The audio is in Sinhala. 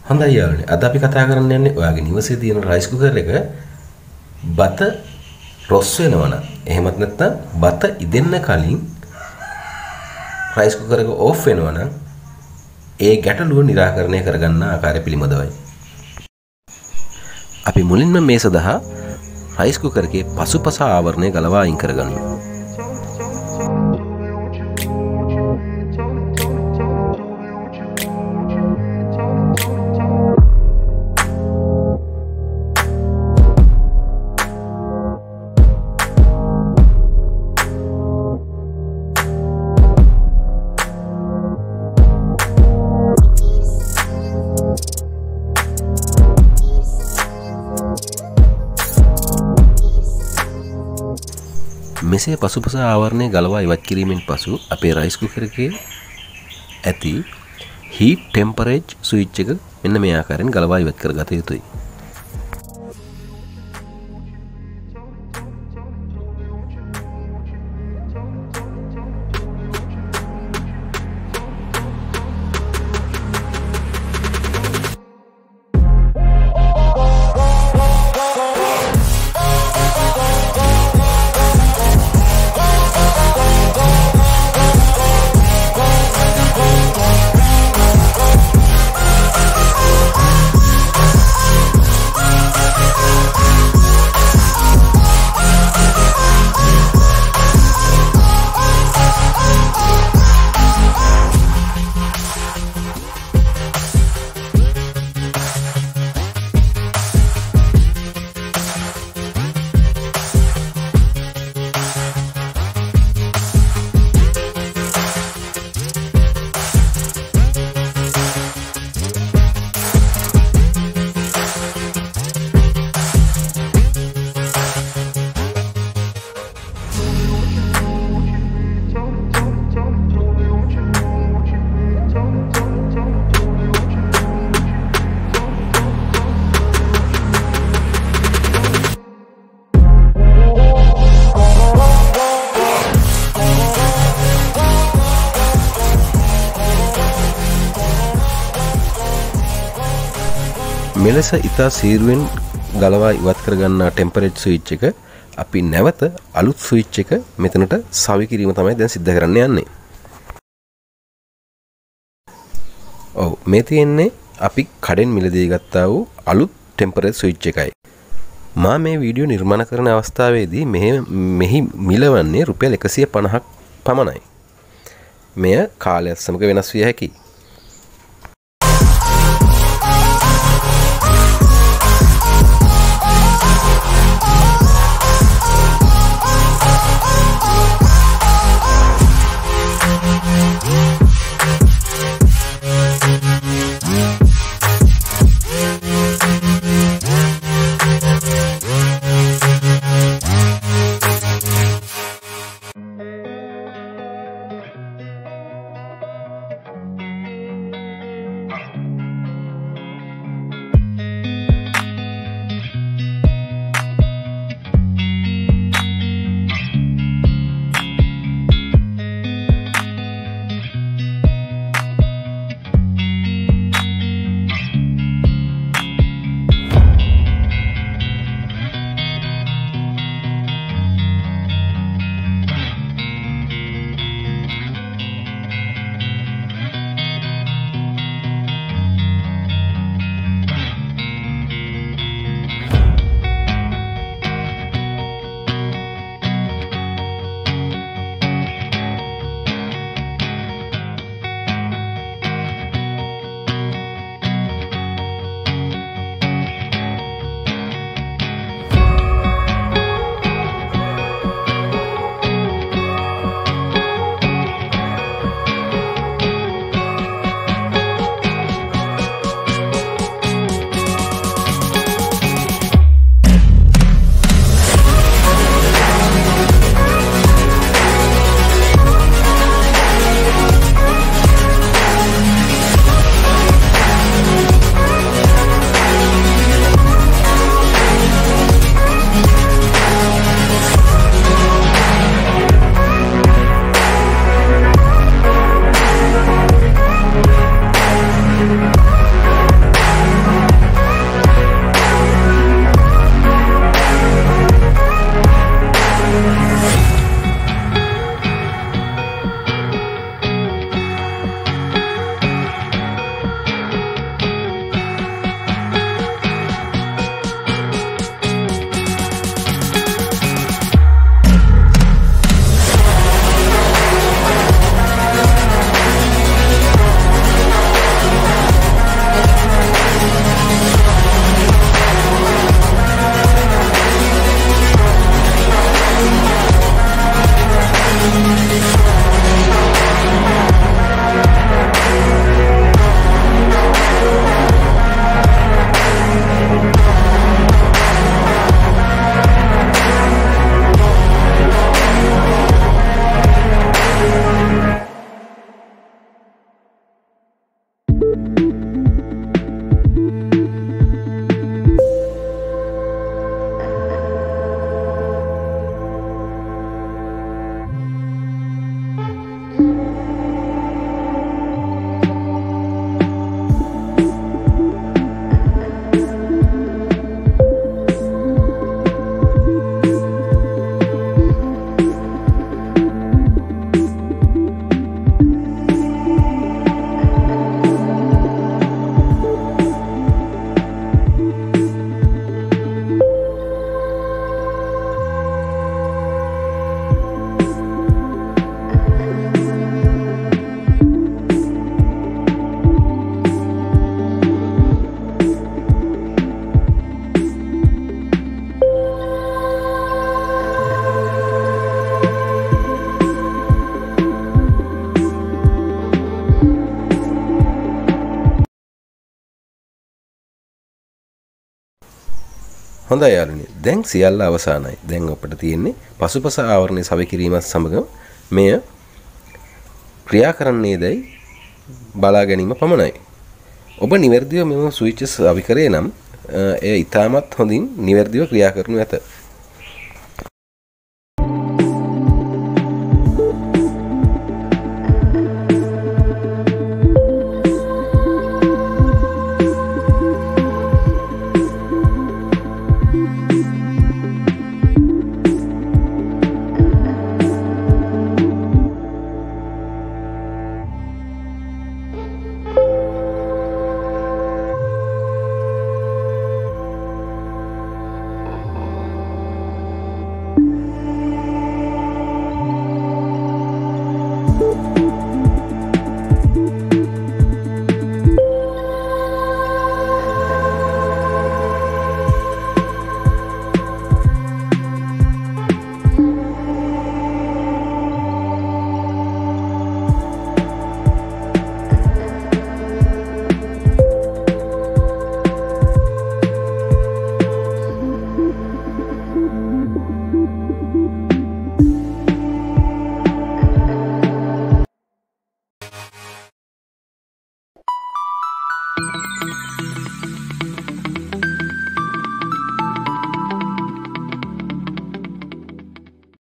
හොඳයි යාළුවනේ. අද අපි කතා කරන්න යන්නේ ඔයාගේ නිවසේ තියෙන රයිස් කුකර් එක බත රොස් වෙනවනම් එහෙමත් නැත්නම් බත ඉදෙන්න කලින් රයිස් කුකර් එක ඕෆ් වෙනවනම් ඒ ගැටලුව निराකරණය කරගන්න ආකාරය පිළිබඳවයි. අපි මුලින්ම මේ සඳහා රයිස් කුකර් එකේ පසුපස ආවරණය ගලවා අයින් කරගනිමු. මෙසේ පසුපස ආවරණය ගලවා ඉවත් කිරීමෙන් පසු අපේ රයිස් කුකර් එකේ ඇති හීට් ටෙම්පරේචර් ස්විච් එක මෙන්න මේ ආකාරයෙන් ගලවා ඉවත් කරගත යුතුයි. මෙලෙස ඉතා සීරුවෙන් ගලවා ඉවත් කරගන්නා ටෙම්පරේචර් ස්විච් එක අපි නැවත අලුත් ස්විච් එක මෙතනට සවි කිරීම තමයි දැන් සිද්ධ කරන්න යන්නේ. ඔව් මේ තියෙන්නේ අපි කඩෙන් මිලදී ගත්තා වූ අලුත් ටෙම්පරේචර් ස්විච් එකයි. මා මේ වීඩියෝ නිර්මාණ කරන අවස්ථාවේදී මෙහි මිලවන්නේ රුපියල් 150ක් පමණයි. මෙය කාලයත් සමග වෙනස් විය හැකියි. හොඳයි යාළුවනි. දැන් සියල්ල අවසానයි. දැන් අපිට තියෙන්නේ පසුපස ආවරණය සවි කිරීමත් සමග මෙය ක්‍රියා කරන්නේදයි බලා ගැනීම පමණයි. ඔබ නිවැරදිව මෙම ස්විච් සවි කරේ නම් එය ඉතාමත් හොඳින් නිවැරදිව ක්‍රියා කරනු ඇත.